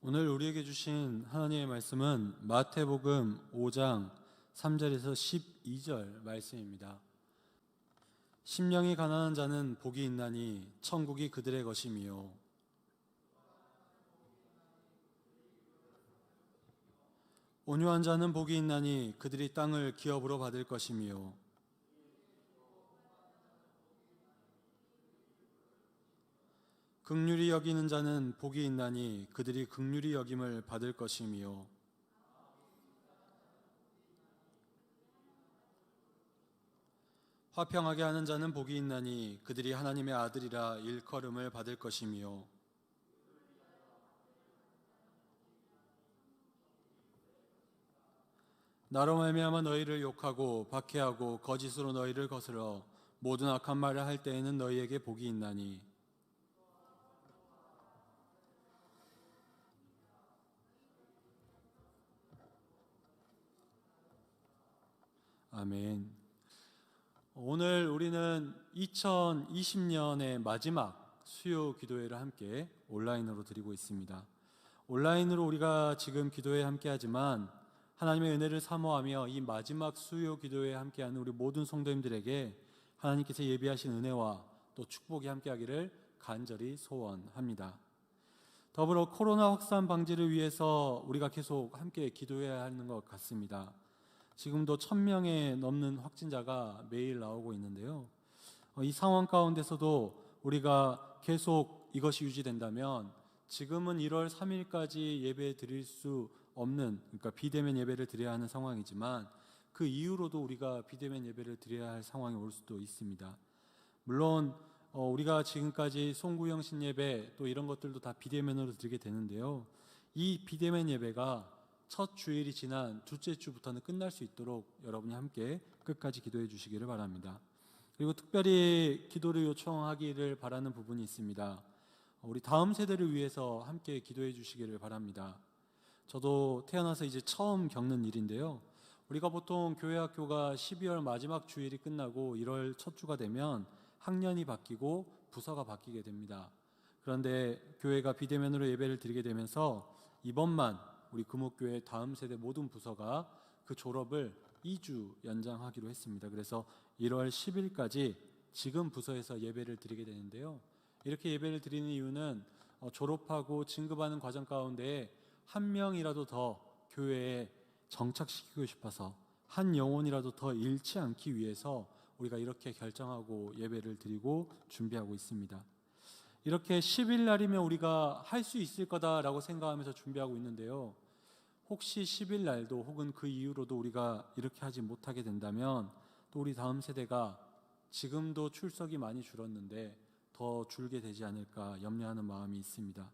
오늘 우리에게 주신 하나님의 말씀은 마태복음 5장 3절에서 12절 말씀입니다. 심령이 가난한 자는 복이 있나니 천국이 그들의 것이미요. 온유한 자는 복이 있나니 그들이 땅을 기업으로 받을 것이미요. 긍휼히 여기는 자는 복이 있나니 그들이 긍휼히 여김을 받을 것이미요. 화평하게 하는 자는 복이 있나니 그들이 하나님의 아들이라 일컬음을 받을 것이미요. 나로 말미암아 너희를 욕하고 박해하고 거짓으로 너희를 거스러 모든 악한 말을 할 때에는 너희에게 복이 있나니 아멘. 오늘 우리는 2020년의 마지막 수요 기도회를 함께 온라인으로 드리고 있습니다. 온라인으로 우리가 지금 기도회에 함께 하지만 하나님의 은혜를 사모하며 이 마지막 수요 기도회에 함께하는 우리 모든 성도님들에게 하나님께서 예비하신 은혜와 또 축복이 함께하기를 간절히 소원합니다. 더불어 코로나 확산 방지를 위해서 우리가 계속 함께 기도해야 하는 것 같습니다. 지금도 1000명에 넘는 확진자가 매일 나오고 있는데요. 이 상황 가운데서도 우리가 계속 이것이 유지된다면 지금은 1월 3일까지 예배 드릴 수 없는, 그러니까 비대면 예배를 드려야 하는 상황이지만 그 이후로도 우리가 비대면 예배를 드려야 할 상황이 올 수도 있습니다. 물론 우리가 지금까지 송구영신 예배 또 이런 것들도 다 비대면으로 드리게 되는데요. 이 비대면 예배가 첫 주일이 지난 둘째 주부터는 끝날 수 있도록 여러분이 함께 끝까지 기도해 주시기를 바랍니다. 그리고 특별히 기도를 요청하기를 바라는 부분이 있습니다. 우리 다음 세대를 위해서 함께 기도해 주시기를 바랍니다. 저도 태어나서 이제 처음 겪는 일인데요. 우리가 보통 교회 학교가 12월 마지막 주일이 끝나고 1월 첫 주가 되면 학년이 바뀌고 부서가 바뀌게 됩니다. 그런데 교회가 비대면으로 예배를 드리게 되면서 이번만 우리 금옥교회 다음 세대 모든 부서가 그 졸업을 2주 연장하기로 했습니다. 그래서 1월 10일까지 지금 부서에서 예배를 드리게 되는데요. 이렇게 예배를 드리는 이유는 졸업하고 진급하는 과정 가운데 한 명이라도 더 교회에 정착시키고 싶어서 한 영혼이라도 더 잃지 않기 위해서 우리가 이렇게 결정하고 예배를 드리고 준비하고 있습니다. 이렇게 10일 날이면 우리가 할 수 있을 거다라고 생각하면서 준비하고 있는데요. 혹시 10일 날도 혹은 그 이후로도 우리가 이렇게 하지 못하게 된다면 또 우리 다음 세대가 지금도 출석이 많이 줄었는데 더 줄게 되지 않을까 염려하는 마음이 있습니다.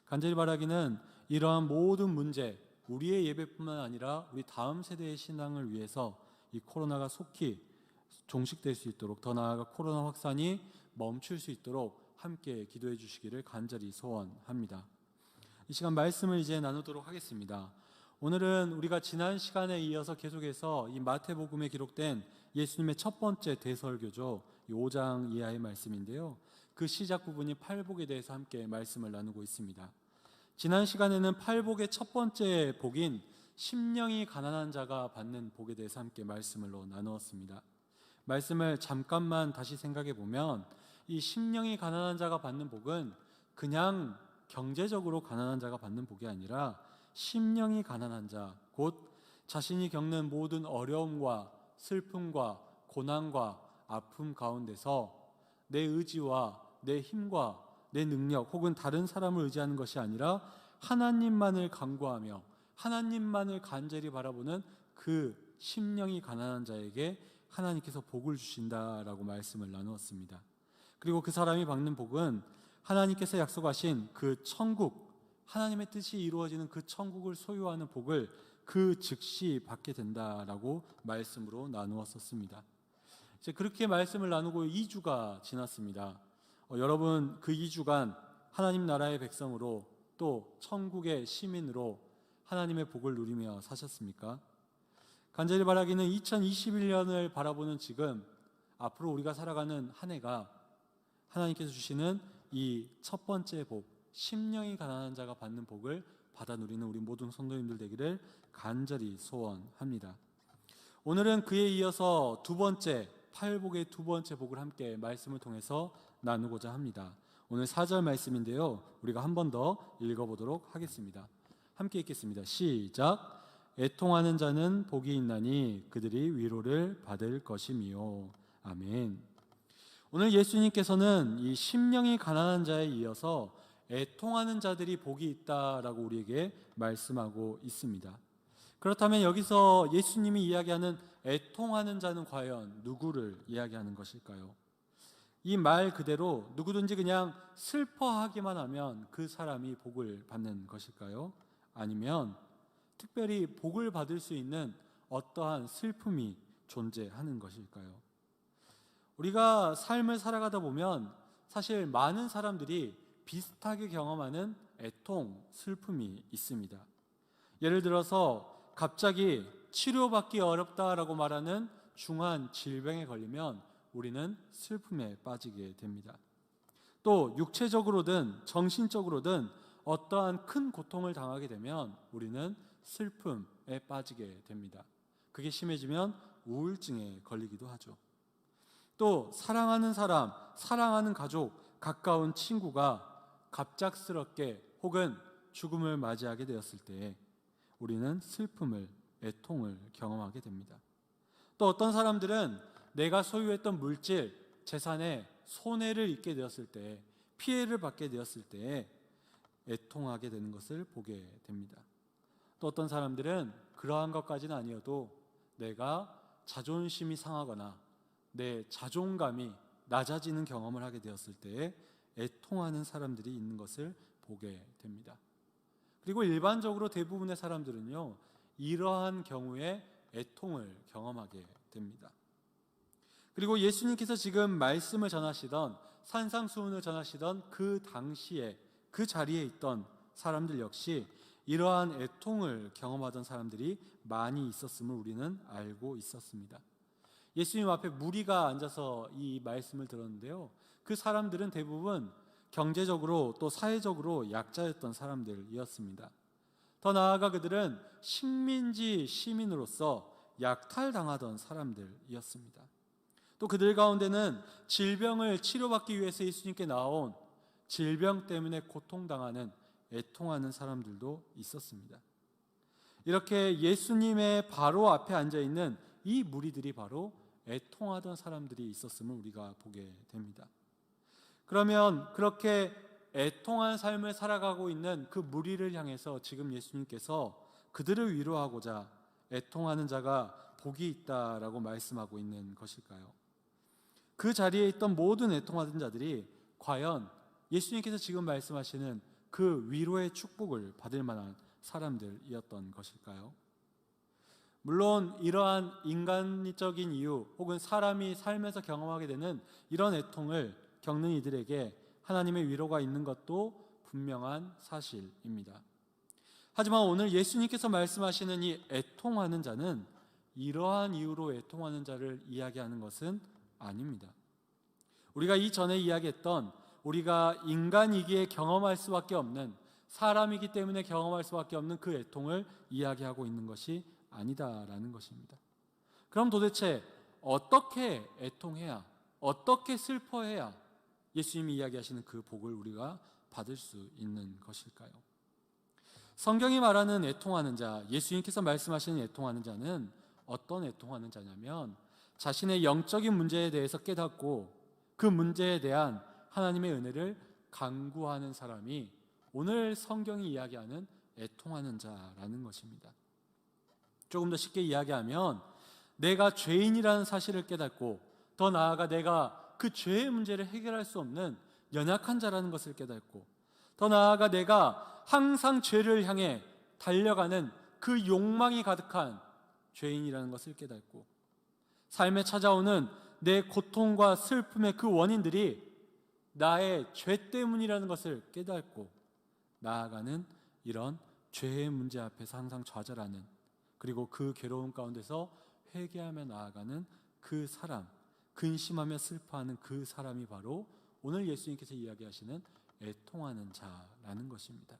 간절히 바라기는 이러한 모든 문제, 우리의 예배뿐만 아니라 우리 다음 세대의 신앙을 위해서 이 코로나가 속히 종식될 수 있도록, 더 나아가 코로나 확산이 멈출 수 있도록 함께 기도해 주시기를 간절히 소원합니다. 이 시간 말씀을 이제 나누도록 하겠습니다. 오늘은 우리가 지난 시간에 이어서 계속해서 이 마태복음에 기록된 예수님의 첫 번째 대설교죠. 5장 이하의 말씀인데요. 그 시작 부분이 팔복에 대해서 함께 말씀을 나누고 있습니다. 지난 시간에는 팔복의 첫 번째 복인 심령이 가난한 자가 받는 복에 대해서 함께 말씀을 나누었습니다. 말씀을 잠깐만 다시 생각해 보면 이 심령이 가난한 자가 받는 복은 그냥 경제적으로 가난한 자가 받는 복이 아니라 심령이 가난한 자, 곧 자신이 겪는 모든 어려움과 슬픔과 고난과 아픔 가운데서 내 의지와 내 힘과 내 능력 혹은 다른 사람을 의지하는 것이 아니라 하나님만을 간구하며 하나님만을 간절히 바라보는 그 심령이 가난한 자에게 하나님께서 복을 주신다라고 말씀을 나누었습니다. 그리고 그 사람이 받는 복은 하나님께서 약속하신 그 천국, 하나님의 뜻이 이루어지는 그 천국을 소유하는 복을 그 즉시 받게 된다라고 말씀으로 나누었었습니다. 이제 그렇게 말씀을 나누고 2주가 지났습니다. 여러분 그 2주간 하나님 나라의 백성으로 또 천국의 시민으로 하나님의 복을 누리며 사셨습니까? 간절히 바라기는 2021년을 바라보는 지금 앞으로 우리가 살아가는 한 해가 하나님께서 주시는 이 첫 번째 복, 심령이 가난한 자가 받는 복을 받아 누리는 우리 모든 성도님들 되기를 간절히 소원합니다. 오늘은 그에 이어서 두 번째, 팔복의 두 번째 복을 함께 말씀을 통해서 나누고자 합니다. 오늘 4절 말씀인데요, 우리가 한 번 더 읽어보도록 하겠습니다. 함께 읽겠습니다. 시작. 애통하는 자는 복이 있나니 그들이 위로를 받을 것이미요. 아멘. 오늘 예수님께서는 이 심령이 가난한 자에 이어서 애통하는 자들이 복이 있다라고 우리에게 말씀하고 있습니다. 그렇다면 여기서 예수님이 이야기하는 애통하는 자는 과연 누구를 이야기하는 것일까요? 이 말 그대로 누구든지 그냥 슬퍼하기만 하면 그 사람이 복을 받는 것일까요? 아니면 특별히 복을 받을 수 있는 어떠한 슬픔이 존재하는 것일까요? 우리가 삶을 살아가다 보면 사실 많은 사람들이 비슷하게 경험하는 애통, 슬픔이 있습니다. 예를 들어서 갑자기 치료받기 어렵다라고 말하는 중한 질병에 걸리면 우리는 슬픔에 빠지게 됩니다. 또 육체적으로든 정신적으로든 어떠한 큰 고통을 당하게 되면 우리는 슬픔에 빠지게 됩니다. 그게 심해지면 우울증에 걸리기도 하죠. 또 사랑하는 사람, 사랑하는 가족, 가까운 친구가 갑작스럽게 혹은 죽음을 맞이하게 되었을 때 우리는 슬픔을, 애통을 경험하게 됩니다. 또 어떤 사람들은 내가 소유했던 물질, 재산에 손해를 입게 되었을 때, 피해를 받게 되었을 때 애통하게 되는 것을 보게 됩니다. 또 어떤 사람들은 그러한 것까지는 아니어도 내가 자존심이 상하거나 내 자존감이 낮아지는 경험을 하게 되었을 때 애통하는 사람들이 있는 것을 보게 됩니다. 그리고 일반적으로 대부분의 사람들은요, 이러한 경우에 애통을 경험하게 됩니다. 그리고 예수님께서 지금 말씀을 전하시던, 산상수훈을 전하시던 그 당시에 그 자리에 있던 사람들 역시 이러한 애통을 경험하던 사람들이 많이 있었음을 우리는 알고 있었습니다. 예수님 앞에 무리가 앉아서 이 말씀을 들었는데요, 그 사람들은 대부분 경제적으로 또 사회적으로 약자였던 사람들이었습니다. 더 나아가 그들은 식민지 시민으로서 약탈당하던 사람들이었습니다. 또 그들 가운데는 질병을 치료받기 위해서 예수님께 나온, 질병 때문에 고통당하는, 애통하는 사람들도 있었습니다. 이렇게 예수님의 바로 앞에 앉아있는 이 무리들이 바로 애통하던 사람들이 있었음을 우리가 보게 됩니다. 그러면 그렇게 애통한 삶을 살아가고 있는 그 무리를 향해서 지금 예수님께서 그들을 위로하고자 애통하는 자가 복이 있다라고 말씀하고 있는 것일까요? 그 자리에 있던 모든 애통하던 자들이 과연 예수님께서 지금 말씀하시는 그 위로의 축복을 받을 만한 사람들이었던 것일까요? 물론 이러한 인간적인 이유 혹은 사람이 살면서 경험하게 되는 이런 애통을 겪는 이들에게 하나님의 위로가 있는 것도 분명한 사실입니다. 하지만 오늘 예수님께서 말씀하시는 이 애통하는 자는 이러한 이유로 애통하는 자를 이야기하는 것은 아닙니다. 우리가 이전에 이야기했던, 우리가 인간이기에 경험할 수밖에 없는, 사람이기 때문에 경험할 수밖에 없는 그 애통을 이야기하고 있는 것이 아니다라는 것입니다. 그럼 도대체 어떻게 애통해야, 어떻게 슬퍼해야 예수님이 이야기하시는 그 복을 우리가 받을 수 있는 것일까요? 성경이 말하는 애통하는 자, 예수님께서 말씀하시는 애통하는 자는 어떤 애통하는 자냐면 자신의 영적인 문제에 대해서 깨닫고 그 문제에 대한 하나님의 은혜를 간구하는 사람이 오늘 성경이 이야기하는 애통하는 자라는 것입니다. 조금 더 쉽게 이야기하면 내가 죄인이라는 사실을 깨닫고 더 나아가 내가 그 죄의 문제를 해결할 수 없는 연약한 자라는 것을 깨닫고 더 나아가 내가 항상 죄를 향해 달려가는 그 욕망이 가득한 죄인이라는 것을 깨닫고 삶에 찾아오는 내 고통과 슬픔의 그 원인들이 나의 죄 때문이라는 것을 깨닫고 나아가는 이런 죄의 문제 앞에서 항상 좌절하는, 그리고 그 괴로움 가운데서 회개하며 나아가는 그 사람, 근심하며 슬퍼하는 그 사람이 바로 오늘 예수님께서 이야기하시는 애통하는 자라는 것입니다.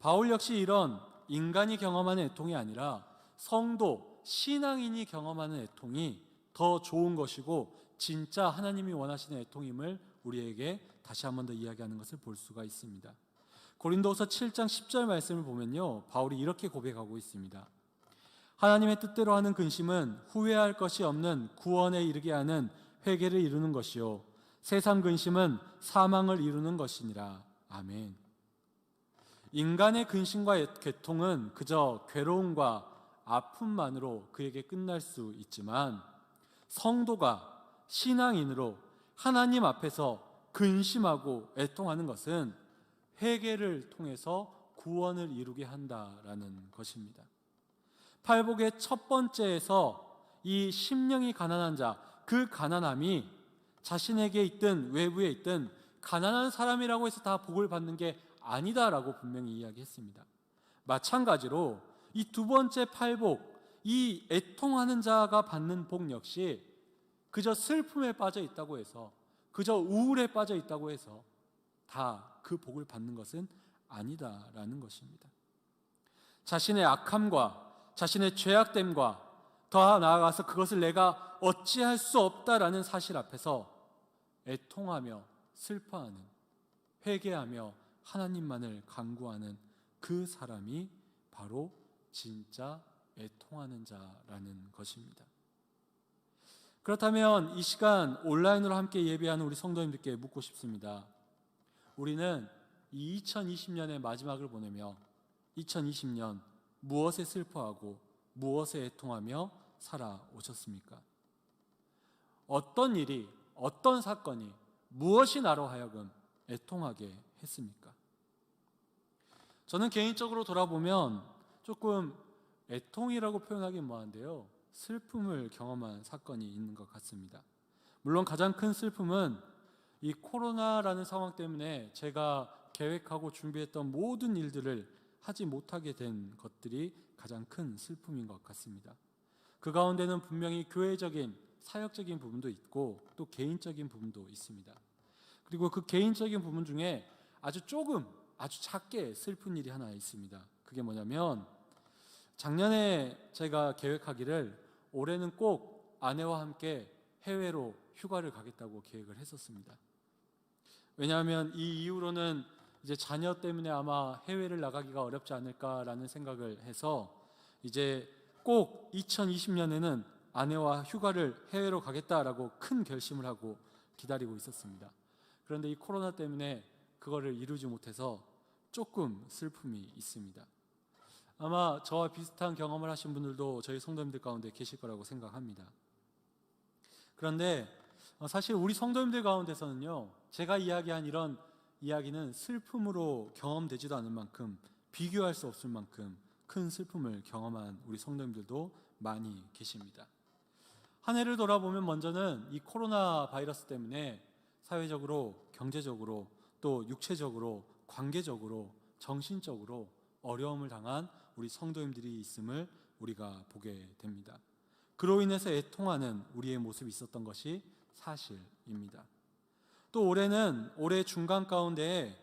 바울 역시 이런 인간이 경험하는 애통이 아니라 성도, 신앙인이 경험하는 애통이 더 좋은 것이고 진짜 하나님이 원하시는 애통임을 우리에게 다시 한 번 더 이야기하는 것을 볼 수가 있습니다. 고린도서 7장 10절 말씀을 보면요, 바울이 이렇게 고백하고 있습니다. 하나님의 뜻대로 하는 근심은 후회할 것이 없는 구원에 이르게 하는 회개를 이루는 것이요 세상 근심은 사망을 이루는 것이니라. 아멘. 인간의 근심과 괴통은 그저 괴로움과 아픔만으로 그에게 끝날 수 있지만 성도가 신앙인으로 하나님 앞에서 근심하고 애통하는 것은 회개를 통해서 구원을 이루게 한다라는 것입니다. 팔복의 첫 번째에서 이 심령이 가난한 자, 그 가난함이 자신에게 있든 외부에 있든 가난한 사람이라고 해서 다 복을 받는 게 아니다라고 분명히 이야기했습니다. 마찬가지로 이 두 번째 팔복, 이 애통하는 자가 받는 복 역시 그저 슬픔에 빠져 있다고 해서, 그저 우울에 빠져 있다고 해서 다 그 복을 받는 것은 아니다라는 것입니다. 자신의 악함과 자신의 죄악됨과 더 나아가서 그것을 내가 어찌할 수 없다라는 사실 앞에서 애통하며 슬퍼하는, 회개하며 하나님만을 간구하는 그 사람이 바로 진짜 애통하는 자라는 것입니다. 그렇다면 이 시간 온라인으로 함께 예배하는 우리 성도님들께 묻고 싶습니다. 우리는 이 2020년의 마지막을 보내며 2020년 무엇에 슬퍼하고 무엇에 애통하며 살아오셨습니까? 어떤 일이, 어떤 사건이, 무엇이 나로 하여금 애통하게 했습니까? 저는 개인적으로 돌아보면 조금 애통이라고 표현하기는 뭐한데요, 슬픔을 경험한 사건이 있는 것 같습니다. 물론 가장 큰 슬픔은 이 코로나라는 상황 때문에 제가 계획하고 준비했던 모든 일들을 하지 못하게 된 것들이 가장 큰 슬픔인 것 같습니다. 그 가운데는 분명히 교회적인, 사역적인 부분도 있고 또 개인적인 부분도 있습니다. 그리고 그 개인적인 부분 중에 아주 조금, 아주 작게 슬픈 일이 하나 있습니다. 그게 뭐냐면 작년에 제가 계획하기를 올해는 꼭 아내와 함께 해외로 휴가를 가겠다고 계획을 했었습니다. 왜냐하면 이 이후로는 이제 자녀 때문에 아마 해외를 나가기가 어렵지 않을까라는 생각을 해서 이제 꼭 2020년에는 아내와 휴가를 해외로 가겠다라고 큰 결심을 하고 기다리고 있었습니다. 그런데 이 코로나 때문에 그거를 이루지 못해서 조금 슬픔이 있습니다. 아마 저와 비슷한 경험을 하신 분들도 저희 성도님들 가운데 계실 거라고 생각합니다. 그런데 사실 우리 성도님들 가운데서는요, 제가 이야기한 이런 이야기는 슬픔으로 경험되지도 않을 만큼, 비교할 수 없을 만큼 큰 슬픔을 경험한 우리 성도님들도 많이 계십니다. 한 해를 돌아보면 먼저는 이 코로나 바이러스 때문에 사회적으로, 경제적으로, 또 육체적으로, 관계적으로, 정신적으로 어려움을 당한 우리 성도님들이 있음을 우리가 보게 됩니다. 그로 인해서 애통하는 우리의 모습이 있었던 것이 사실입니다. 또 올해는 올해 중간 가운데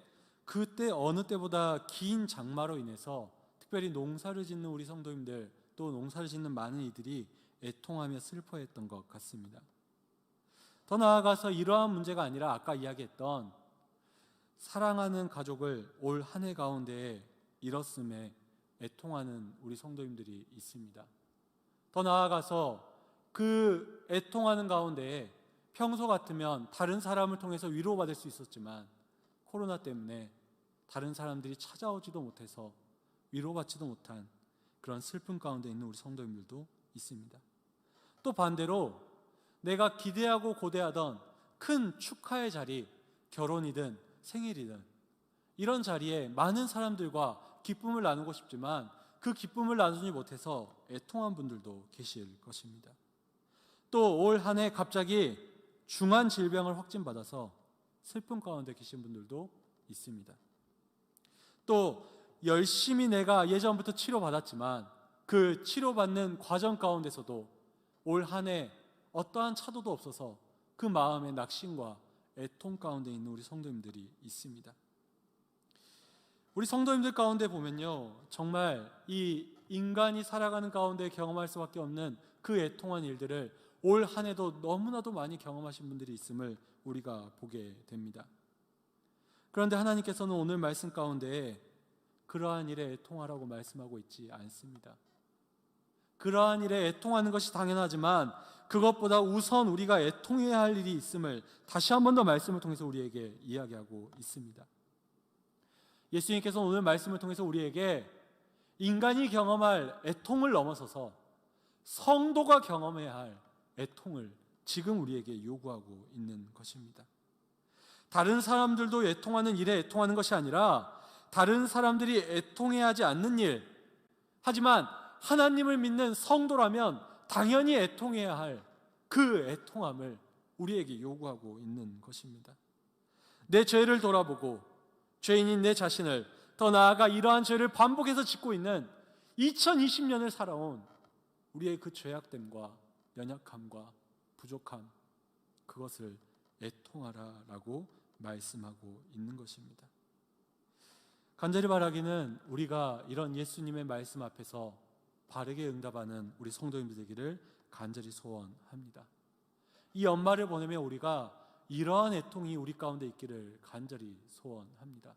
그때 어느 때보다 긴 장마로 인해서 특별히 농사를 짓는 우리 성도님들, 또 농사를 짓는 많은 이들이 애통하며 슬퍼했던 것 같습니다. 더 나아가서 이러한 문제가 아니라 아까 이야기했던 사랑하는 가족을 올 한 해 가운데 잃었음에 애통하는 우리 성도님들이 있습니다. 더 나아가서 그 애통하는 가운데 평소 같으면 다른 사람을 통해서 위로받을 수 있었지만 코로나 때문에 다른 사람들이 찾아오지도 못해서 위로받지도 못한 그런 슬픔 가운데 있는 우리 성도님들도 있습니다. 또 반대로 내가 기대하고 고대하던 큰 축하의 자리, 결혼이든 생일이든 이런 자리에 많은 사람들과 기쁨을 나누고 싶지만 그 기쁨을 나누지 못해서 애통한 분들도 계실 것입니다. 또 올 한 해 갑자기 중한 질병을 확진받아서 슬픔 가운데 계신 분들도 있습니다. 또 열심히 내가 예전부터 치료받았지만 그 치료받는 과정 가운데서도 올 한 해 어떠한 차도도 없어서 그 마음의 낙심과 애통 가운데 있는 우리 성도님들이 있습니다. 우리 성도님들 가운데 보면요, 정말 이 인간이 살아가는 가운데 경험할 수밖에 없는 그 애통한 일들을 올 한 해도 너무나도 많이 경험하신 분들이 있음을 우리가 보게 됩니다. 그런데 하나님께서는 오늘 말씀 가운데 그러한 일에 애통하라고 말씀하고 있지 않습니다. 그러한 일에 애통하는 것이 당연하지만 그것보다 우선 우리가 애통해야 할 일이 있음을 다시 한 번 더 말씀을 통해서 우리에게 이야기하고 있습니다. 예수님께서 오늘 말씀을 통해서 우리에게 인간이 경험할 애통을 넘어서서 성도가 경험해야 할 애통을 지금 우리에게 요구하고 있는 것입니다. 다른 사람들도 애통하는 일에 애통하는 것이 아니라 다른 사람들이 애통해야 하지 않는 일, 하지만 하나님을 믿는 성도라면 당연히 애통해야 할 그 애통함을 우리에게 요구하고 있는 것입니다. 내 죄를 돌아보고 죄인인 내 자신을, 더 나아가 이러한 죄를 반복해서 짓고 있는 2020년을 살아온 우리의 그 죄악됨과 연약함과 부족함, 그것을 애통하라라고 말씀하고 있는 것입니다. 간절히 바라기는 우리가 이런 예수님의 말씀 앞에서 바르게 응답하는 우리 성도님들 되기를 간절히 소원합니다. 이 연말을 보내며 우리가 이러한 애통이 우리 가운데 있기를 간절히 소원합니다.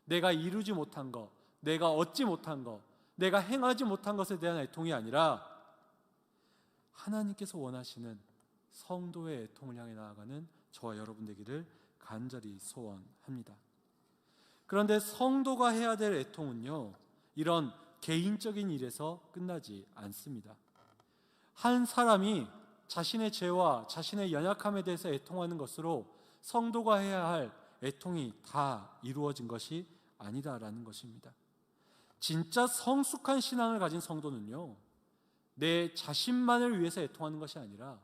내가 이루지 못한 것, 내가 얻지 못한 것, 내가 행하지 못한 것에 대한 애통이 아니라 하나님께서 원하시는 성도의 애통을 향해 나아가는 저와 여러분 되기를 간절히 소원합니다. 그런데 성도가 해야 될 애통은요, 이런 개인적인 일에서 끝나지 않습니다. 한 사람이 자신의 죄와 자신의 연약함에 대해서 애통하는 것으로 성도가 해야 할 애통이 다 이루어진 것이 아니다라는 것입니다. 진짜 성숙한 신앙을 가진 성도는요, 내 자신만을 위해서 애통하는 것이 아니라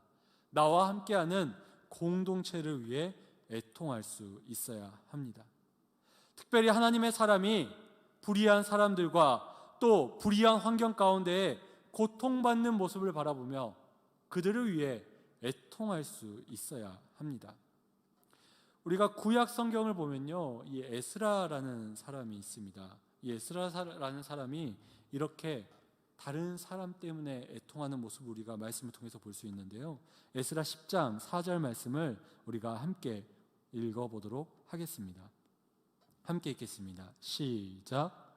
나와 함께하는 공동체를 위해 애통할 수 있어야 합니다. 특별히 하나님의 사람이 불의한 사람들과 또 불의한 환경 가운데에 고통받는 모습을 바라보며 그들을 위해 애통할 수 있어야 합니다. 우리가 구약 성경을 보면요, 이 에스라라는 사람이 있습니다. 이 에스라라는 사람이 이렇게 다른 사람 때문에 애통하는 모습을 우리가 말씀을 통해서 볼 수 있는데요, 에스라 10장 4절 말씀을 우리가 함께 읽어보도록 하겠습니다. 함께 읽겠습니다. 시작.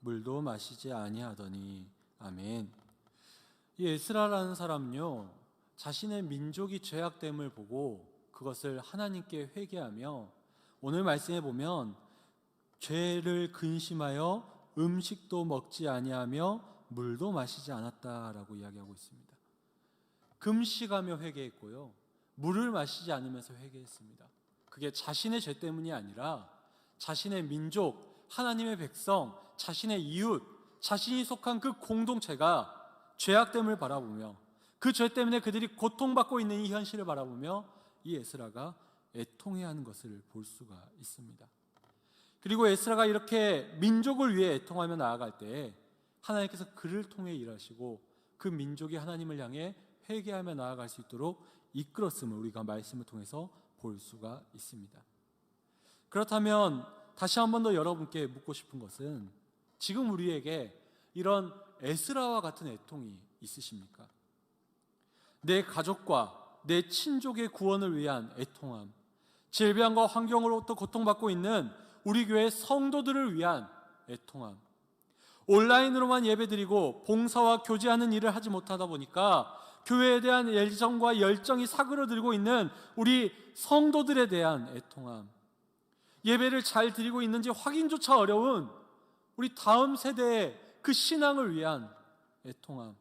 물도 마시지 아니하더니. 아멘. 이 에스라라는 사람은요, 자신의 민족이 죄악됨을 보고 그것을 하나님께 회개하며 오늘 말씀에 보면 죄를 근심하여 음식도 먹지 아니하며 물도 마시지 않았다라고 이야기하고 있습니다. 금식하며 회개했고요, 물을 마시지 않으면서 회개했습니다. 그게 자신의 죄 때문이 아니라 자신의 민족, 하나님의 백성, 자신의 이웃, 자신이 속한 그 공동체가 죄악됨을 바라보며 그 죄 때문에 그들이 고통받고 있는 이 현실을 바라보며 이 에스라가 애통해야 하는 것을 볼 수가 있습니다. 그리고 에스라가 이렇게 민족을 위해 애통하며 나아갈 때 하나님께서 그를 통해 일하시고 그 민족이 하나님을 향해 회개하며 나아갈 수 있도록 이끌었음을 우리가 말씀을 통해서 볼 수가 있습니다. 그렇다면 다시 한 번 더 여러분께 묻고 싶은 것은, 지금 우리에게 이런 에스라와 같은 애통이 있으십니까? 내 가족과 내 친족의 구원을 위한 애통함, 질병과 환경으로부터 고통받고 있는 우리 교회 성도들을 위한 애통함, 온라인으로만 예배드리고 봉사와 교제하는 일을 하지 못하다 보니까 교회에 대한 애정과 열정이 사그러들고 있는 우리 성도들에 대한 애통함, 예배를 잘 드리고 있는지 확인조차 어려운 우리 다음 세대의 그 신앙을 위한 애통함,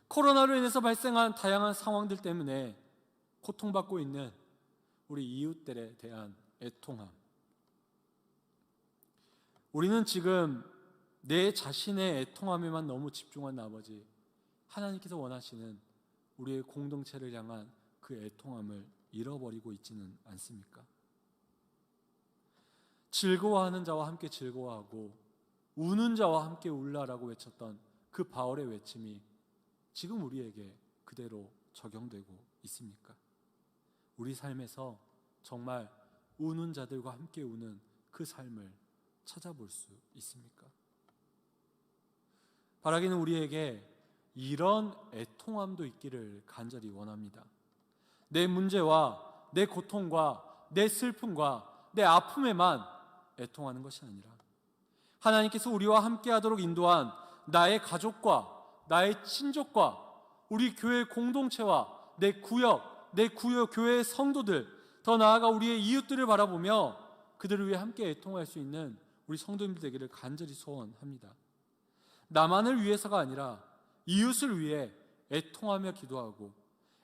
코로나로 인해서 발생한 다양한 상황들 때문에 고통받고 있는 우리 이웃들에 대한 애통함. 우리는 지금 내 자신의 애통함에만 너무 집중한 나머지 하나님께서 원하시는 우리의 공동체를 향한 그 애통함을 잃어버리고 있지는 않습니까? 즐거워하는 자와 함께 즐거워하고 우는 자와 함께 울라라고 외쳤던 그 바울의 외침이 지금 우리에게 그대로 적용되고 있습니까? 우리 삶에서 정말 우는 자들과 함께 우는 그 삶을 찾아볼 수 있습니까? 바라기는 우리에게 이런 애통함도 있기를 간절히 원합니다. 내 문제와 내 고통과 내 슬픔과 내 아픔에만 애통하는 것이 아니라 하나님께서 우리와 함께 하도록 인도한 나의 가족과 나의 친족과 우리 교회 공동체와 내 구역, 교회의 성도들, 더 나아가 우리의 이웃들을 바라보며 그들을 위해 함께 애통할 수 있는 우리 성도님들 되기를 간절히 소원합니다. 나만을 위해서가 아니라 이웃을 위해 애통하며 기도하고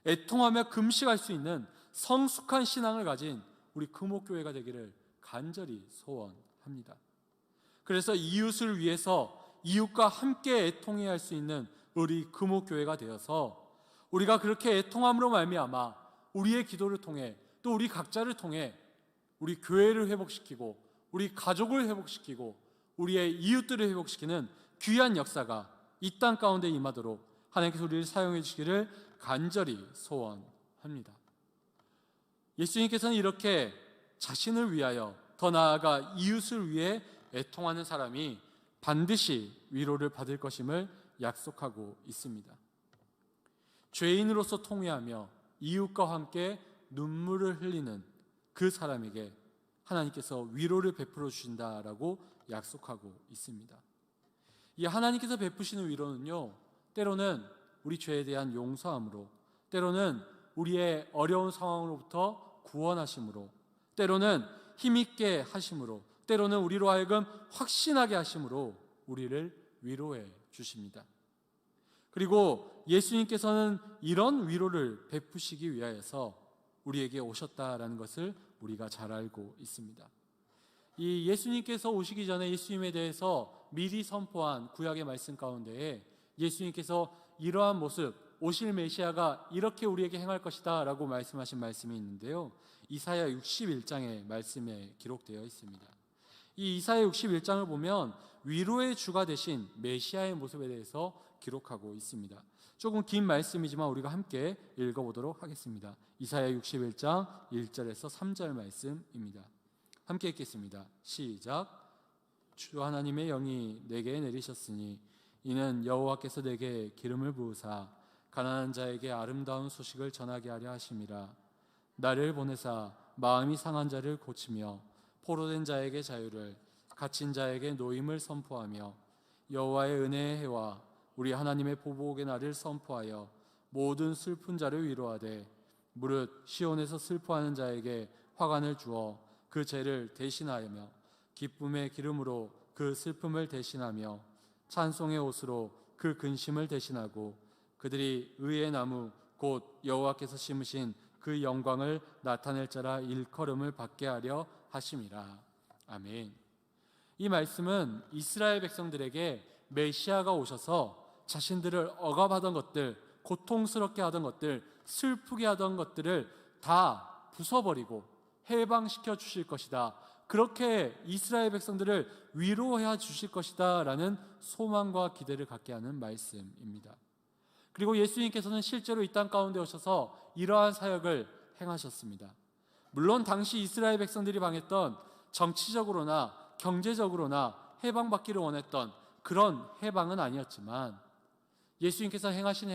애통하며 금식할 수 있는 성숙한 신앙을 가진 우리 금옥교회가 되기를 간절히 소원합니다. 그래서 이웃을 위해서 이웃과 함께 애통해야 할 수 있는 우리 금옥교회가 되어서 우리가 그렇게 애통함으로 말미암아 우리의 기도를 통해 또 우리 각자를 통해 우리 교회를 회복시키고 우리 가족을 회복시키고 우리의 이웃들을 회복시키는 귀한 역사가 이 땅 가운데 임하도록 하나님께서 우리를 사용해 주시기를 간절히 소원합니다. 예수님께서는 이렇게 자신을 위하여 더 나아가 이웃을 위해 애통하는 사람이 반드시 위로를 받을 것임을 약속하고 있습니다. 죄인으로서 통회하며 이웃과 함께 눈물을 흘리는 그 사람에게 하나님께서 위로를 베풀어 주신다라고 약속하고 있습니다. 이 하나님께서 베푸시는 위로는요, 때로는 우리 죄에 대한 용서함으로, 때로는 우리의 어려운 상황으로부터 구원하심으로, 때로는 힘있게 하심으로, 때로는 우리로 하여금 확신하게 하심으로 우리를 위로해 주십니다. 그리고 예수님께서는 이런 위로를 베푸시기 위하여서 우리에게 오셨다라는 것을 우리가 잘 알고 있습니다. 이 예수님께서 오시기 전에 예수님에 대해서 미리 선포한 구약의 말씀 가운데에 예수님께서 이러한 모습, 오실 메시아가 이렇게 우리에게 행할 것이다 라고 말씀하신 말씀이 있는데요, 이사야 61장의 말씀에 기록되어 있습니다. 이 이사야 61장을 보면 위로의 주가 되신 메시아의 모습에 대해서 기록하고 있습니다. 조금 긴 말씀이지만 우리가 함께 읽어보도록 하겠습니다. 이사야 61장 1절에서 3절 말씀입니다. 함께 읽겠습니다. 시작. 주 하나님의 영이 내게 내리셨으니 이는 여호와께서 내게 기름을 부으사 가난한 자에게 아름다운 소식을 전하게 하려 하심이라. 나를 보내사 마음이 상한 자를 고치며 포로된 자에게 자유를, 갇힌 자에게 노임을 선포하며 여호와의 은혜의 해와 우리 하나님의 보복의 날을 선포하여 모든 슬픈 자를 위로하되 무릇 시온에서 슬퍼하는 자에게 화관을 주어 그 죄를 대신하며 기쁨의 기름으로 그 슬픔을 대신하며 찬송의 옷으로 그 근심을 대신하고 그들이 의의 나무 곧 여호와께서 심으신 그 영광을 나타낼 자라 일컬음을 받게 하려 하심이라. 아멘. 이 말씀은 이스라엘 백성들에게 메시아가 오셔서 자신들을 억압하던 것들, 고통스럽게 하던 것들, 슬프게 하던 것들을 다 부숴버리고 해방시켜 주실 것이다, 그렇게 이스라엘 백성들을 위로해 주실 것이다 라는 소망과 기대를 갖게 하는 말씀입니다. 그리고 예수님께서는 실제로 이 땅 가운데 오셔서 이러한 사역을 행하셨습니다. 물론 당시 이스라엘 백성들이 방했던 정치적으로나 경제적으로나 해방받기를 원했던 그런 해방은 아니었지만 예수님께서 행하신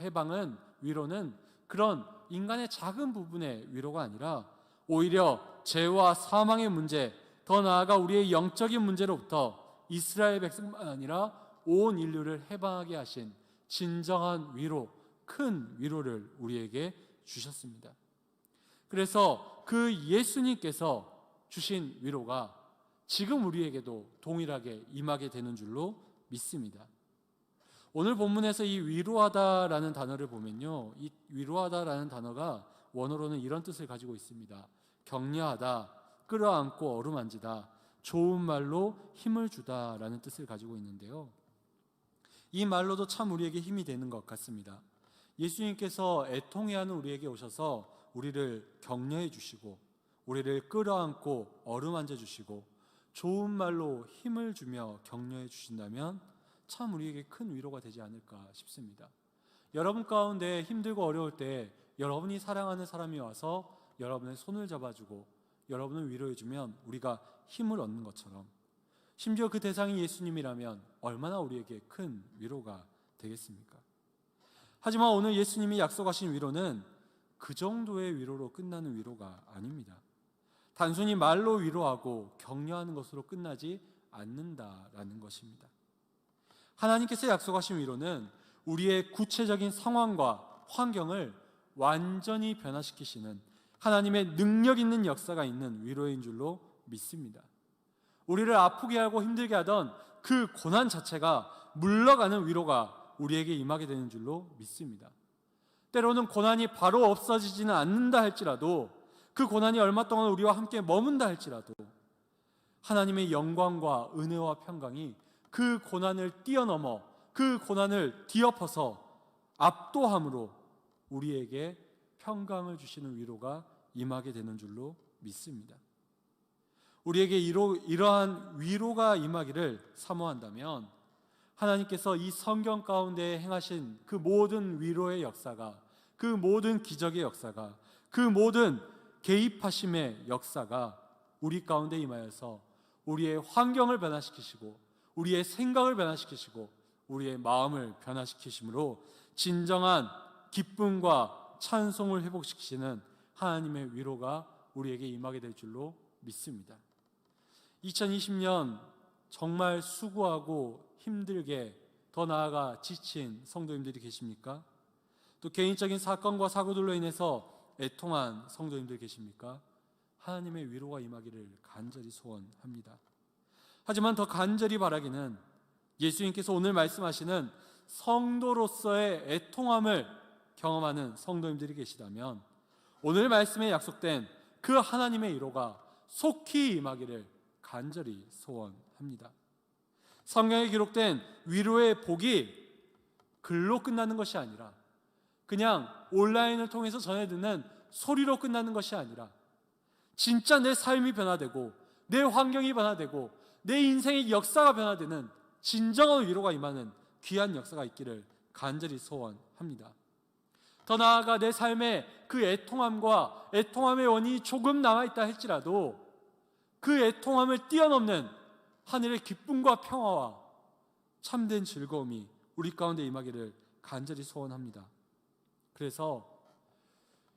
해방은, 위로는 그런 인간의 작은 부분의 위로가 아니라 오히려 죄와 사망의 문제, 더 나아가 우리의 영적인 문제로부터 이스라엘 백성만 아니라 온 인류를 해방하게 하신 진정한 위로, 큰 위로를 우리에게 주셨습니다. 그래서 그 예수님께서 주신 위로가 지금 우리에게도 동일하게 임하게 되는 줄로 믿습니다. 오늘 본문에서 이 위로하다라는 단어를 보면요, 이 위로하다라는 단어가 원어로는 이런 뜻을 가지고 있습니다. 격려하다, 끌어안고 어루만지다, 좋은 말로 힘을 주다라는 뜻을 가지고 있는데요, 이 말로도 참 우리에게 힘이 되는 것 같습니다. 예수님께서 애통해하는 우리에게 오셔서 우리를 격려해 주시고 우리를 끌어안고 어루만져 주시고 좋은 말로 힘을 주며 격려해 주신다면 참 우리에게 큰 위로가 되지 않을까 싶습니다. 여러분 가운데 힘들고 어려울 때 여러분이 사랑하는 사람이 와서 여러분의 손을 잡아주고 여러분을 위로해주면 우리가 힘을 얻는 것처럼, 심지어 그 대상이 예수님이라면 얼마나 우리에게 큰 위로가 되겠습니까? 하지만 오늘 예수님이 약속하신 위로는 그 정도의 위로로 끝나는 위로가 아닙니다. 단순히 말로 위로하고 격려하는 것으로 끝나지 않는다라는 것입니다. 하나님께서 약속하신 위로는 우리의 구체적인 상황과 환경을 완전히 변화시키시는 하나님의 능력 있는 역사가 있는 위로인 줄로 믿습니다. 우리를 아프게 하고 힘들게 하던 그 고난 자체가 물러가는 위로가 우리에게 임하게 되는 줄로 믿습니다. 때로는 고난이 바로 없어지지는 않는다 할지라도, 그 고난이 얼마 동안 우리와 함께 머문다 할지라도 하나님의 영광과 은혜와 평강이 그 고난을 뛰어넘어 그 고난을 뒤엎어서 압도함으로 우리에게 평강을 주시는 위로가 임하게 되는 줄로 믿습니다. 우리에게 이러한 위로가 임하기를 사모한다면 하나님께서 이 성경 가운데 행하신 그 모든 위로의 역사가, 그 모든 기적의 역사가, 그 모든 개입하심의 역사가 우리 가운데 임하여서 우리의 환경을 변화시키시고 우리의 생각을 변화시키시고 우리의 마음을 변화시키심으로 진정한 기쁨과 찬송을 회복시키시는 하나님의 위로가 우리에게 임하게 될 줄로 믿습니다. 2020년 정말 수고하고 힘들게, 더 나아가 지친 성도님들이 계십니까? 또 개인적인 사건과 사고들로 인해서 애통한 성도님들 계십니까? 하나님의 위로가 임하기를 간절히 소원합니다. 하지만 더 간절히 바라기는 예수님께서 오늘 말씀하시는 성도로서의 애통함을 경험하는 성도님들이 계시다면 오늘 말씀에 약속된 그 하나님의 위로가 속히 임하기를 간절히 소원합니다. 성경에 기록된 위로의 복이 글로 끝나는 것이 아니라, 그냥 온라인을 통해서 전해 듣는 소리로 끝나는 것이 아니라, 진짜 내 삶이 변화되고 내 환경이 변화되고 내 인생의 역사가 변화되는 진정한 위로가 임하는 귀한 역사가 있기를 간절히 소원합니다. 더 나아가 내 삶에 그 애통함과 애통함의 원인이 조금 남아있다 할지라도 그 애통함을 뛰어넘는 하늘의 기쁨과 평화와 참된 즐거움이 우리 가운데 임하기를 간절히 소원합니다. 그래서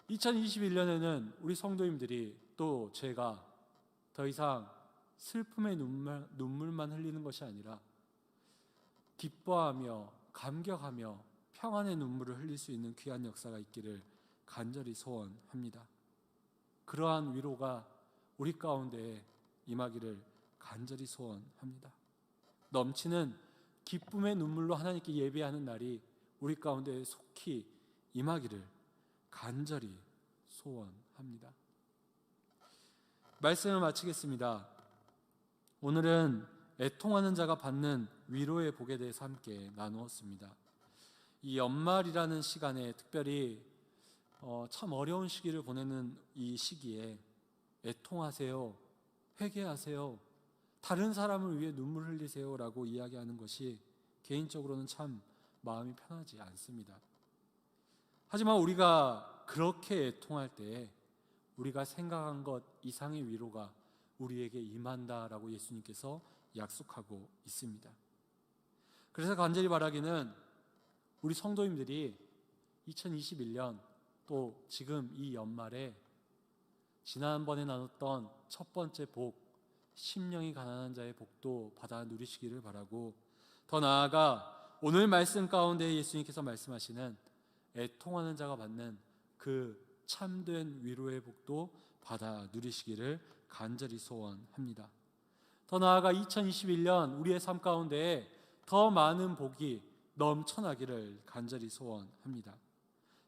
2021년에는 우리 성도님들이, 또 제가 더 이상 슬픔의 눈물만 흘리는 것이 아니라 기뻐하며 감격하며 평안의 눈물을 흘릴 수 있는 귀한 역사가 있기를 간절히 소원합니다. 그러한 위로가 우리 가운데 임하기를 간절히 소원합니다. 넘치는 기쁨의 눈물로 하나님께 예배하는 날이 우리 가운데 속히 임하기를 간절히 소원합니다. 말씀을 마치겠습니다. 오늘은 애통하는 자가 받는 위로의 복에 대해서 함께 나누었습니다. 이 연말이라는 시간에 특별히 참 어려운 시기를 보내는 이 시기에 애통하세요, 회개하세요, 다른 사람을 위해 눈물 흘리세요 라고 이야기하는 것이 개인적으로는 참 마음이 편하지 않습니다. 하지만 우리가 그렇게 애통할 때 우리가 생각한 것 이상의 위로가 우리에게 임한다라고 예수님께서 약속하고 있습니다. 그래서 간절히 바라기는 우리 성도님들이 2021년 또 지금 이 연말에 지난번에 나눴던 첫 번째 복, 심령이 가난한 자의 복도 받아 누리시기를 바라고, 더 나아가 오늘 말씀 가운데 예수님께서 말씀하시는 애통하는 자가 받는 그 참된 위로의 복도 받아 누리시기를 간절히 소원합니다. 더 나아가 2021년 우리의 삶 가운데 더 많은 복이 넘쳐나기를 간절히 소원합니다.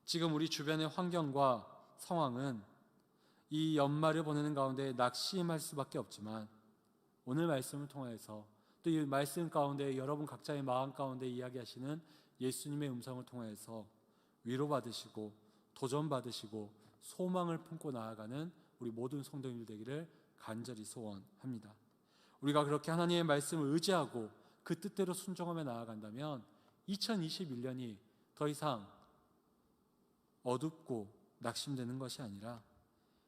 지금 우리 주변의 환경과 상황은 이 연말을 보내는 가운데 낙심할 수밖에 없지만 오늘 말씀을 통해서 또 이 말씀 가운데 여러분 각자의 마음 가운데 이야기하시는 예수님의 음성을 통해서 위로받으시고 도전받으시고 소망을 품고 나아가는 우리 모든 성도님들 되기를 간절히 소원합니다. 우리가 그렇게 하나님의 말씀을 의지하고 그 뜻대로 순종하며 나아간다면 2021년이 더 이상 어둡고 낙심되는 것이 아니라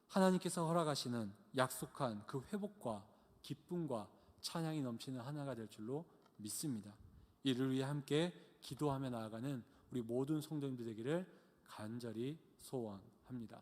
하나님께서 허락하시는 약속한 그 회복과 기쁨과 찬양이 넘치는 하나가 될 줄로 믿습니다. 이를 위해 함께 기도하며 나아가는 우리 모든 성도님들 되기를 간절히 소원합니다.